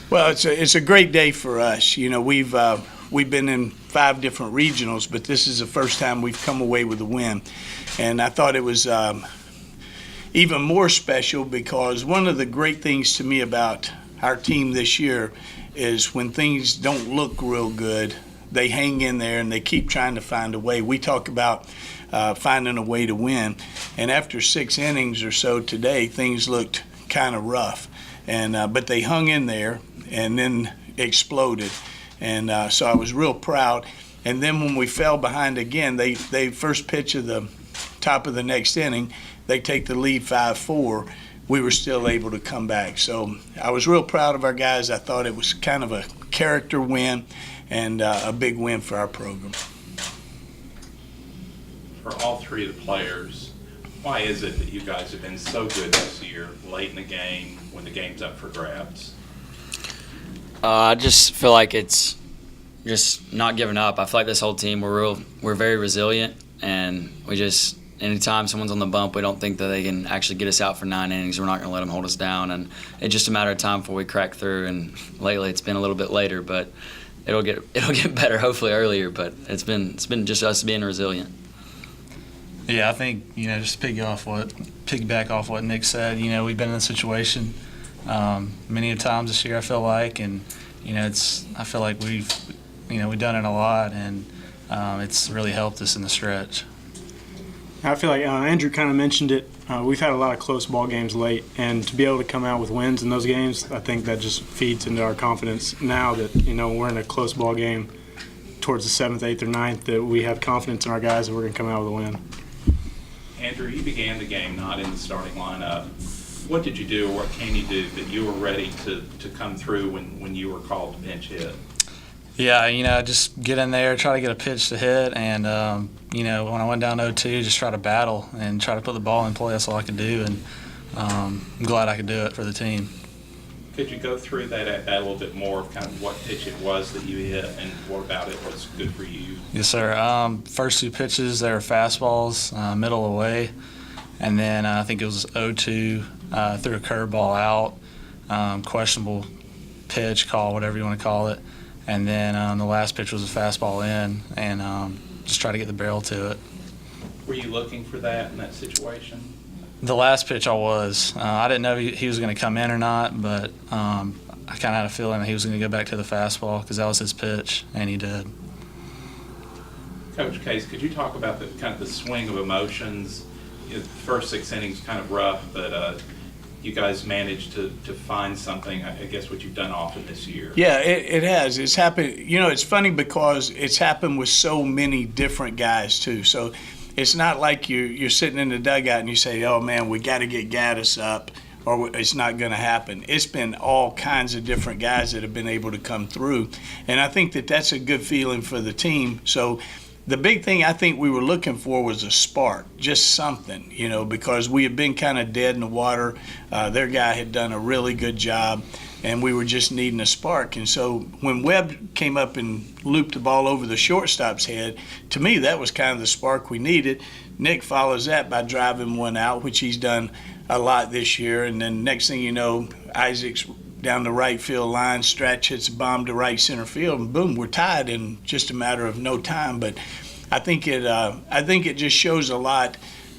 Well, it's a great day for us. You know, we've been in 5 different regionals, but this is the first time we've come away with a win, and I thought it was even more special because one of the great things to me about our team this year is when things don't look real good, they hang in there and they keep trying to find a way. We talk about finding a way to win, and after 6 innings or so today, things looked kind of rough, and but they hung in there and then exploded, and so I was real proud. And then when we fell behind again, they first pitch of the top of the next inning, they take the lead 5-4. We were still able to come back. So I was real proud of our guys. I thought it was kind of a character win and a big win for our program. For all 3 of the players, why is it that you guys have been so good this year, late in the game, when the game's up for grabs? I just feel like it's just not giving up. I feel like this whole team, we're very resilient, and we just, anytime someone's on the bump, we don't think that they can actually get us out for 9 innings. We're not going to let them hold us down, and it's just a matter of time before we crack through. And lately, it's been a little bit later, but it'll get better hopefully earlier. But it's been just us being resilient. Yeah, I think just to piggyback off what Nick said. We've been in this situation many times this year. I feel like, and I feel like we've done it a lot, and it's really helped us in the stretch. I feel like Andrew kind of mentioned it. We've had a lot of close ball games late, and to be able to come out with wins in those games, I think that just feeds into our confidence now that we're in a close ball game towards the 7th, 8th, or 9th, that we have confidence in our guys that we're going to come out with a win. Andrew, you began the game not in the starting lineup. What did you do, or what can you do that you were ready to come through when you were called to pinch hit? Yeah, just get in there, try to get a pitch to hit, and when I went down 0-2, just try to battle and try to put the ball in play. That's all I could do, and I'm glad I could do it for the team. Could you go through that a little bit more of kind of what pitch it was that you hit and what about it was good for you? Yes, sir. First 2 pitches, they were fastballs, middle away, and then I think it was 0-2, threw a curveball out, questionable pitch, call, whatever you want to call it. And then the last pitch was a fastball in, and just try to get the barrel to it. Were you looking for that in that situation? The last pitch I was. I didn't know he was going to come in or not, but I kind of had a feeling that he was going to go back to the fastball because that was his pitch, and he did. Coach Case, could you talk about the kind of the swing of emotions? The first 6 innings kind of rough, but you guys managed to find something, I guess, what you've done often this year. Yeah, it has. It's happened. It's funny because it's happened with so many different guys, too. So it's not like you're sitting in the dugout and you say, oh, man, we got to get Gaddis up or it's not going to happen. It's been all kinds of different guys that have been able to come through. And I think that that's a good feeling for the team. So the big thing I think we were looking for was a spark, just something, because we had been kind of dead in the water. Their guy had done a really good job, and we were just needing a spark. And so when Webb came up and looped the ball over the shortstop's head, to me that was kind of the spark we needed. Nick follows that by driving one out, which he's done a lot this year. And then next thing you know, Isaac's down the right field line, Stratch hits a bomb to right center field, and boom, we're tied in just a matter of no time. But I think it just shows a lot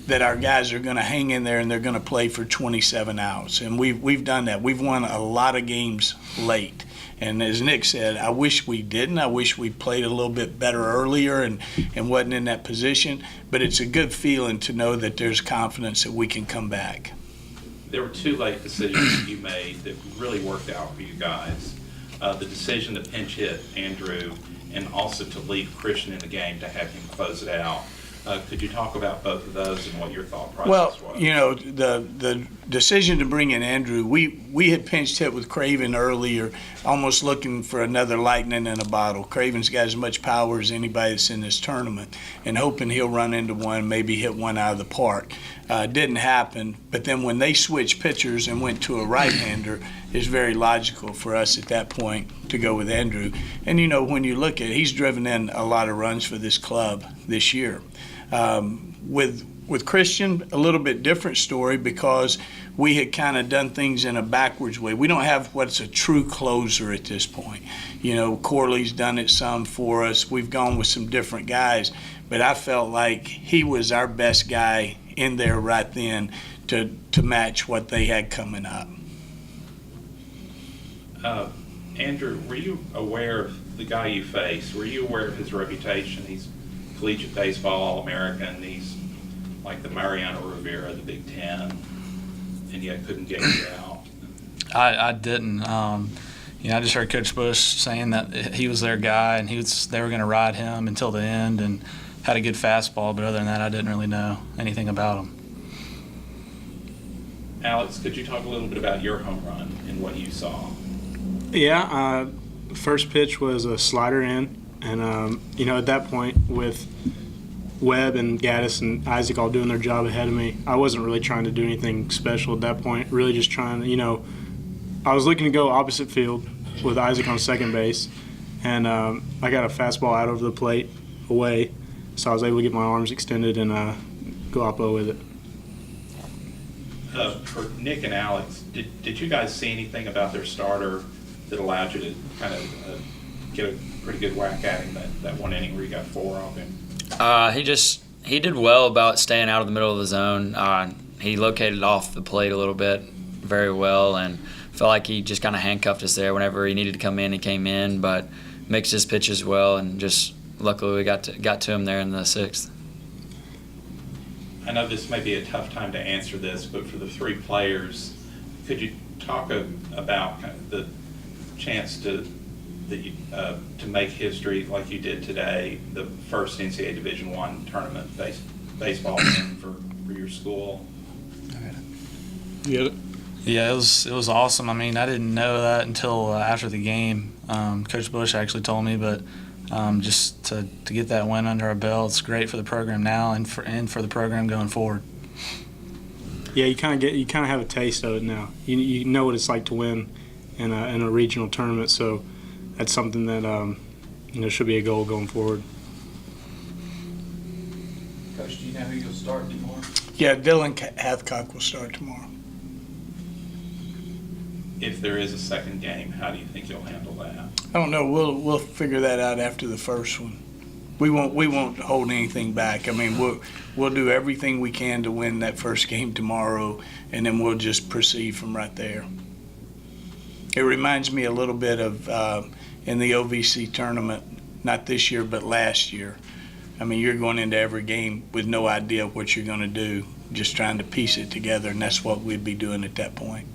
that our guys are going to hang in there and they're going to play for 27 outs, and we've done that. We've won a lot of games late, and as Nick said, I wish we didn't. I wish we played a little bit better earlier and wasn't in that position. But it's a good feeling to know that there's confidence that we can come back. There were 2 late decisions you made that really worked out for you guys. The decision to pinch hit Andrew and also to leave Christian in the game to have him close it out. Could you talk about both of those and what your thought process was? Well, the decision to bring in Andrew, we had pinched hit with Craven earlier, almost looking for another lightning in a bottle. Craven's got as much power as anybody that's in this tournament, and hoping he'll run into one, maybe hit one out of the park. Didn't happen, but then when they switched pitchers and went to a right-hander, it's very logical for us at that point to go with Andrew. And when you look at it, he's driven in a lot of runs for this club this year. With with Christian, a little bit different story because we had kind of done things in a backwards way. We don't have what's a true closer at this point. You know, Corley's done it some for us. We've gone with some different guys, but I felt like he was our best guy in there right then to match what they had coming up. Andrew, were you aware of the guy you faced? Were you aware of his reputation? He's collegiate baseball All-American. He's like the Mariano Rivera of the Big Ten, and yet couldn't get you out. I didn't. I just heard Coach Bush saying that he was their guy and they were going to ride him until the end and had a good fastball. But other than that, I didn't really know anything about him. Alex, could you talk a little bit about your home run and what you saw? Yeah, first pitch was a slider in, and at that point with Webb and Gaddis and Isaac all doing their job ahead of me, I wasn't really trying to do anything special at that point. Really just trying to, I was looking to go opposite field with Isaac on second base, and I got a fastball out over the plate away, so I was able to get my arms extended and go oppo with it. For Nick and Alex, did you guys see anything about their starter that allowed you to kind of get a pretty good whack at him that one inning where you got 4 off him? He did well about staying out of the middle of the zone. He located off the plate a little bit very well, and felt like he just kind of handcuffed us there. Whenever he needed to come in, he came in, but mixed his pitches well, and just luckily we got to him there in the 6th. I know this may be a tough time to answer this, but for the 3 players, could you talk about kind of the chance to make history like you did today, the first NCAA Division I tournament baseball win for your school? Yeah. Yeah, it was awesome. I mean, I didn't know that until after the game. Coach Bush actually told me, but just to get that win under our belt, it's great for the program now and for the program going forward. Yeah, you kind of have a taste of it now. You know what it's like to win in a regional tournament, so that's something that should be a goal going forward. Coach, do you know who you'll start tomorrow? Yeah, Dylan Hathcock will start tomorrow. If there is a second game, how do you think you'll handle that? I don't know. We'll figure that out after the first one. We won't hold anything back. I mean, we'll do everything we can to win that first game tomorrow, and then we'll just proceed from right there. It reminds me a little bit of in the OVC tournament, not this year but last year. I mean, you're going into every game with no idea what you're going to do, just trying to piece it together, and that's what we'd be doing at that point.